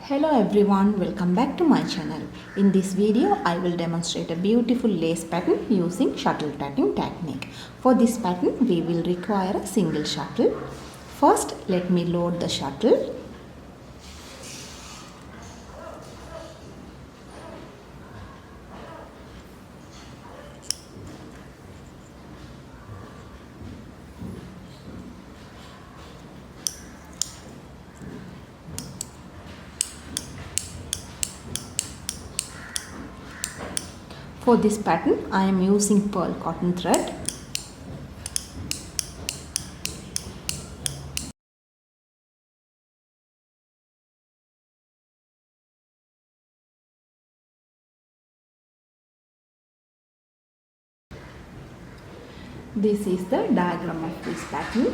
Hello everyone, welcome back to my channel. In this video, I will demonstrate a beautiful lace pattern using shuttle tatting technique. For this pattern, we will require a single shuttle. First, let me load the shuttle. For this pattern, I am using pearl cotton thread. This is the diagram of this pattern.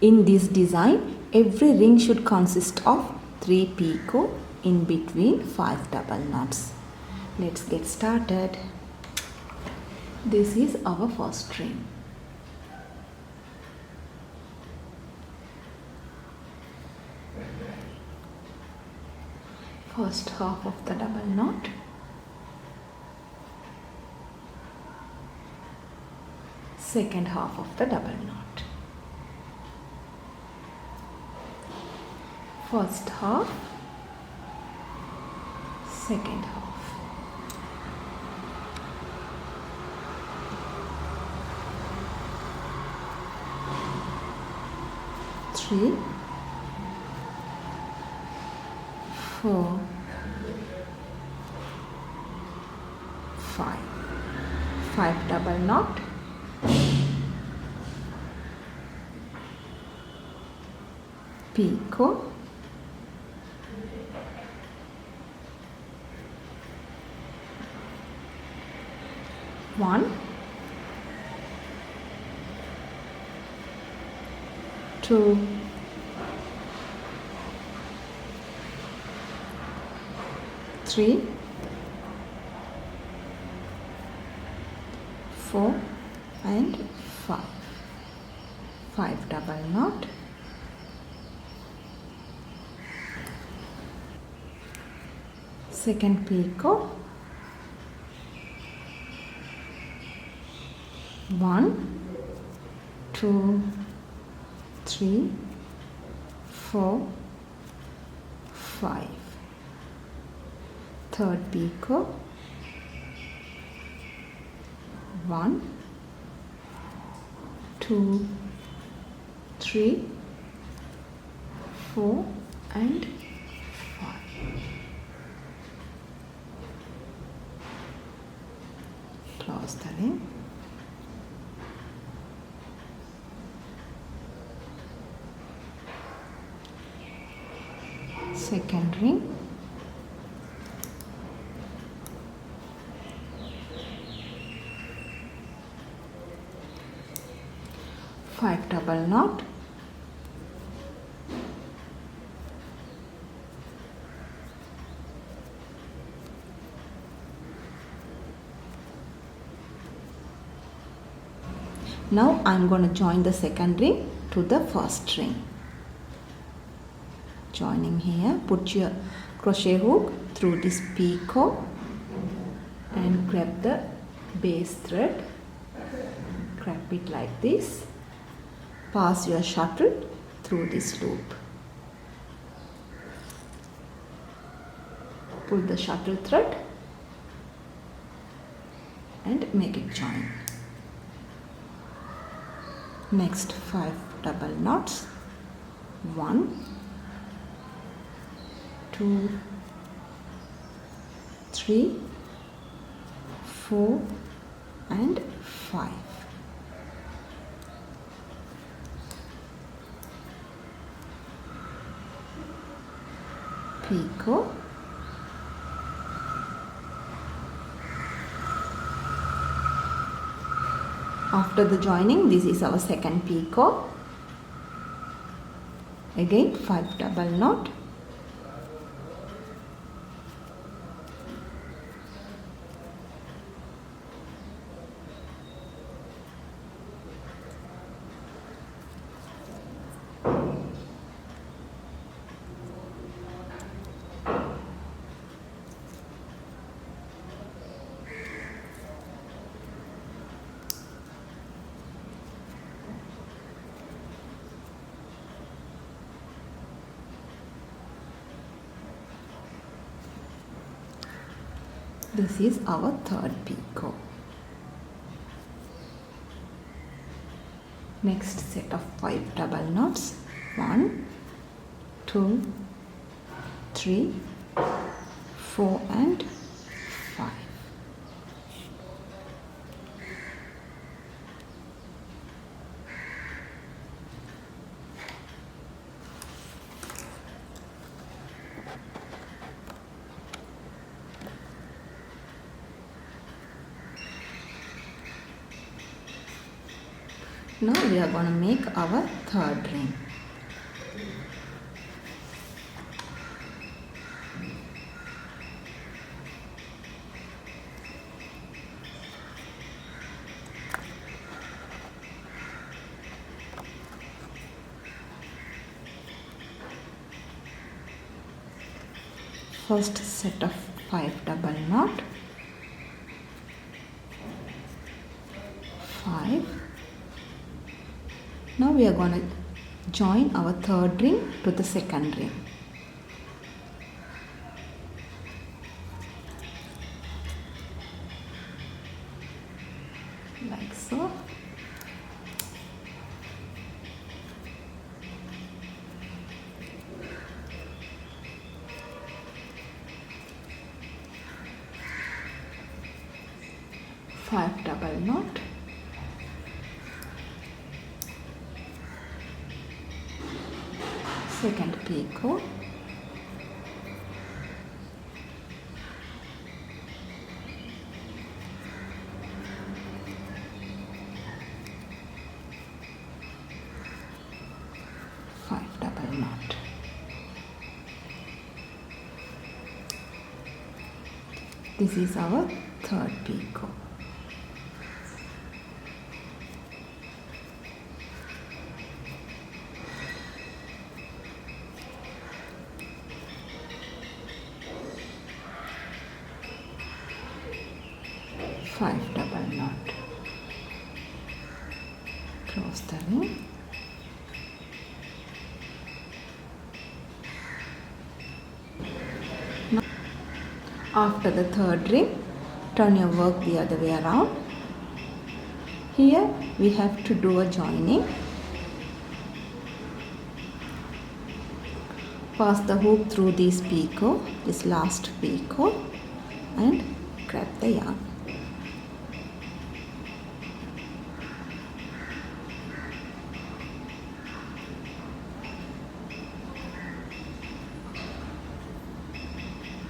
In this design, every ring should consist of 3 picot in between 5 double knots. Let's get started. This is our first ring. First half of the double knot. Second half of the double knot. First half, second half. Three, 4, 5. 5 double knot. Picot. 1, 2, 3, 4 and 5. 5 double knot. Second picot. 1, 2, 3, 4, 5. Third picot. 1, 2, 3, 4 and 5. Close the ring. Second ring. Five double knot. Now I am going to join the second ring to the first ring. Joining here, put your crochet hook through this picot and grab the base thread. Grab it like this. Pass your shuttle through this loop. Pull the shuttle thread and make it join. Next 5 double knots. 1, 2, 3, 4 and 5. Picot. After the joining, this is our second picot. Again 5 double knot. This is our third picot. Next set of 5 double knots. 1, 2, 3, 4 and 5. Now we are going to make our third ring. First set of 5 double knot, 5. Now we are going to join our third ring to the second ring. Like so. Five double knot, second picot, five double knot. This is our third picot. Five double knot, close the ring, now, after the third ring, turn your work the other way around. Here we have to do a joining. Pass the hook through this picot, this last picot, and grab the yarn.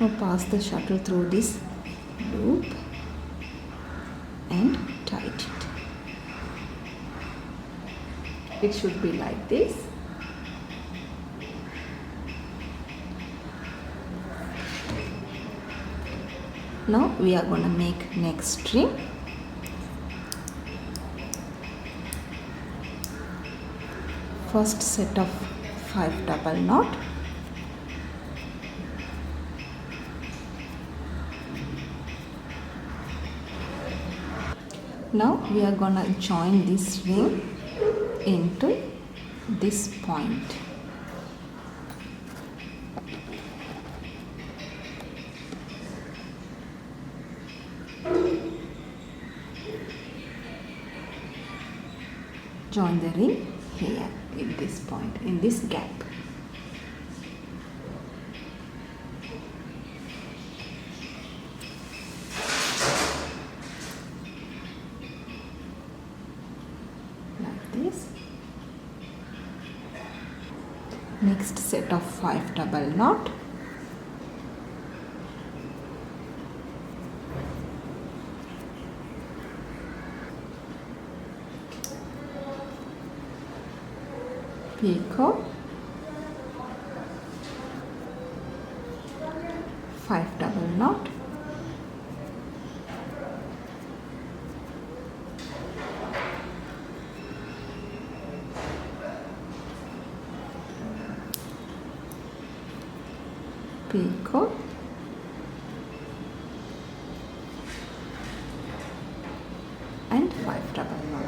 Now pass the shuttle through this loop and tight it. It should be like this. Now we are going to make next string. First set of 5 double knot, now we are going to join this ring into this point. Join the ring here in this point, in this gap. Like this. Next set of 5 double knot. Picot, 5 double knot, picot, and 5 double knot.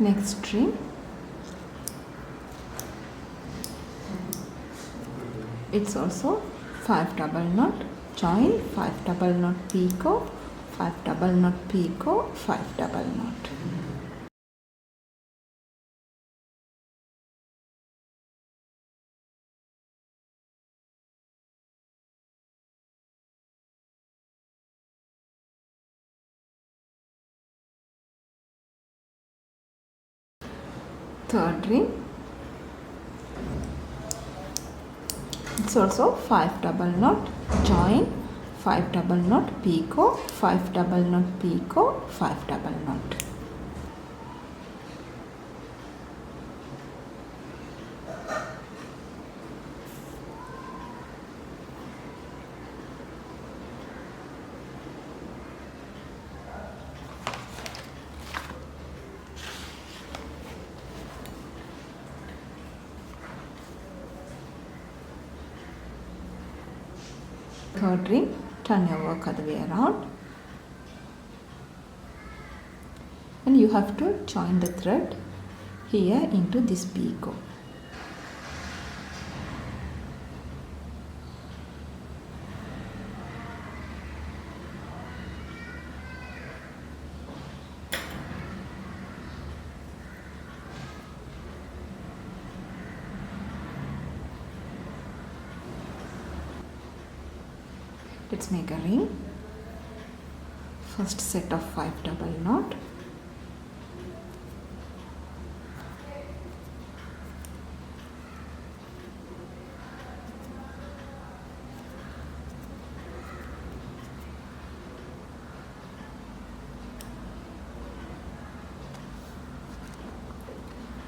Next ring. It's also 5 double knot, join, 5 double knot picot, 5 double knot picot, 5 double knot. Third ring. It's also 5 double knot, join, 5 double knot picot, 5 double knot picot, 5 double knot. Third ring, turn your work other way around, and you have to join the thread here into this picot. Let's make a ring. First set of 5 double knot.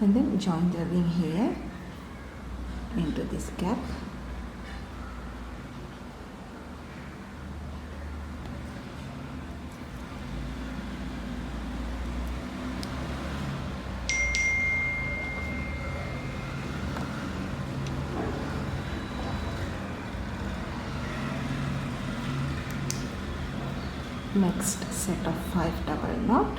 And then join the ring here into this gap. Next set of 5 double knot.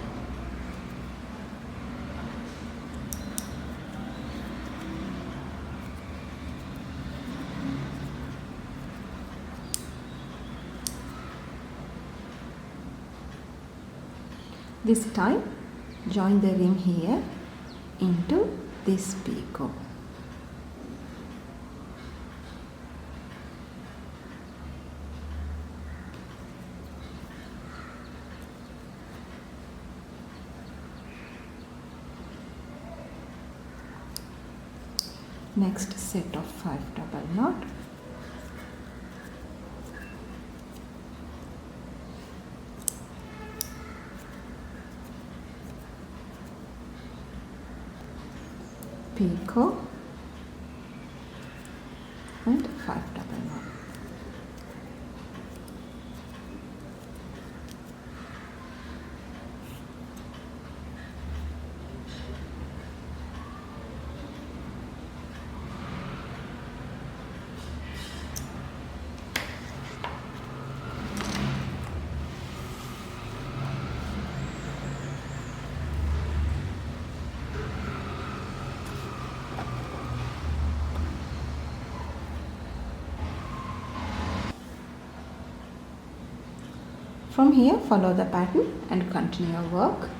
This time join the ring here into this picot. Next set of 5 double knot. Picot and 5 double knot. From here, follow the pattern and continue your work.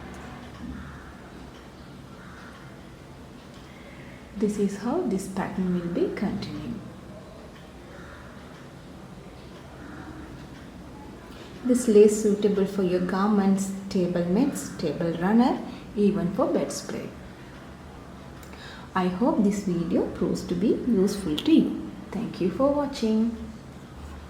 This is how this pattern will be continuing. This lace suitable for your garments, table mats, table runner, even for bedspread. I hope this video proves to be useful to you. Thank you for watching.